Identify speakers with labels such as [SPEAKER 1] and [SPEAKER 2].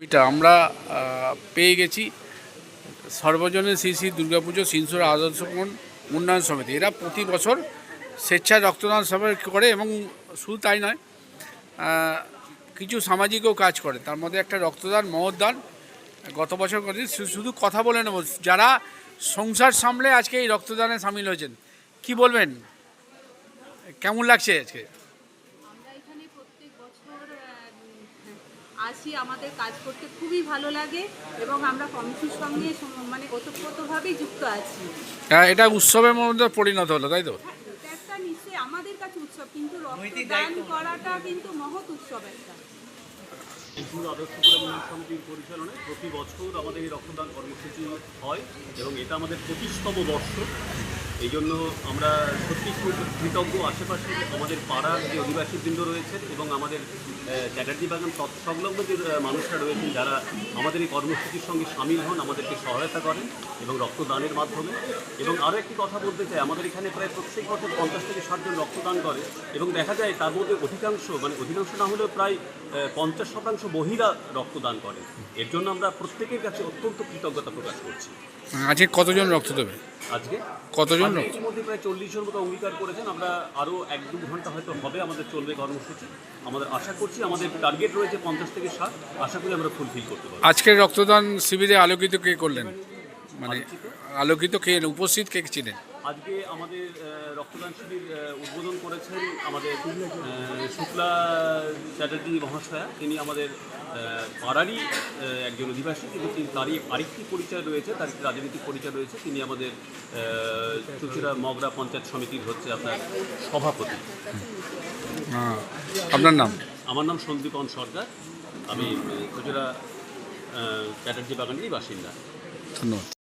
[SPEAKER 1] এটা আমরা পেয়ে গেছি সর্বজনীন শ্রী শ্রী দুর্গাপুজো সিনসুর আদর্শ উন্নয়ন সমিতি। এরা প্রতি বছর স্বেচ্ছায় রক্তদান সভা করে এবং শুধু তাই নয়, কিছু সামাজিকও কাজ করে। তার মধ্যে একটা রক্তদান মহৎদান গত বছর করেছি। শুধু কথা বলে নেব, যারা সংসার সামলে আজকে এই রক্তদানে সামিল হয়েছেন, কি বলবেন, কেমন লাগছে আজকে?
[SPEAKER 2] আসি, আমাদের কাজ করতে খুবই ভালো লাগে এবং আমরা কমিটির সঙ্গে মানে ওতপ্রোতভাবেই যুক্ত আছি।
[SPEAKER 1] এটা উৎসবের মধ্যে পরিণত হলো, তাই তো?
[SPEAKER 2] এটা একটা নিশ্চয়ই আমাদের কাছে উৎসব, কিন্তু রক্তদান করাটা কিন্তু মহৎ উৎসব একটা।
[SPEAKER 3] সিনসুর আদর্শ উন্নয়ন সমিতির পরিচালনায় প্রতি বছর আমাদের এই রক্তদান কর্মসূচি হয় এবং এটা আমাদের 25তম বর্ষ। এই জন্য আমরা সত্যি খুব কৃতজ্ঞ আশেপাশে আমাদের পাড়ার যে অধিবাসীবৃন্দ রয়েছেন এবং আমাদের চ্যাটার্জি বাগান সংলগ্ন যে মানুষরা রয়েছেন, যারা আমাদের এই কর্মসূচির সঙ্গে সামিল হন, আমাদেরকে সহায়তা করেন এবং রক্তদানের মাধ্যমে। এবং আরও একটি কথা বলতে চাই, আমাদের এখানে প্রায় প্রত্যেক বছর 50 থেকে 60 জন রক্তদান করে এবং দেখা যায় তার মধ্যে অধিকাংশ না হলেও প্রায় 50% মহিলা রক্তদান করে। এর জন্য আমরা প্রত্যেকের কাছে অত্যন্ত কৃতজ্ঞতা প্রকাশ করছি।
[SPEAKER 1] আজকে কতজন রক্ত দেবে?
[SPEAKER 3] আজকে
[SPEAKER 1] কতজন?
[SPEAKER 3] ইতিমধ্যে প্রায় 40 জন মতো অঙ্গীকার করেছেন। আমরা আরও 1-2 ঘন্টা হয়তো হবে আমাদের চলবে কর্মসূচি। আমাদের আশা করছি, আমাদের টার্গেট রয়েছে 50 থেকে 60, আশা করি আমরা ফুলফিল করতে পারব।
[SPEAKER 1] আজকের রক্তদান শিবিরে আলোকিত কে করলেন, মানে আলোকিত কে, উপস্থিত কে ছিলেন?
[SPEAKER 3] আজকে আমাদের রক্তদান শিবির উদ্বোধন করেছেন আমাদের শুক্লা চ্যাটার্জি মহাশয়া। তিনি আমাদের পাড়ারই একজন অধিবাসী, কিন্তু তারই আরেকটি পরিচয় রয়েছে, তার একটি রাজনৈতিক পরিচয় রয়েছে। তিনি আমাদের চুচুড়া মগরা পঞ্চায়েত সমিতির হচ্ছে আপনার সভাপতি।
[SPEAKER 1] আপনার নাম?
[SPEAKER 3] আমার নাম সন্দীপন সরকার, আমি চুচুড়া চ্যাটার্জি বাগানেরই বাসিন্দা।
[SPEAKER 1] ধন্যবাদ।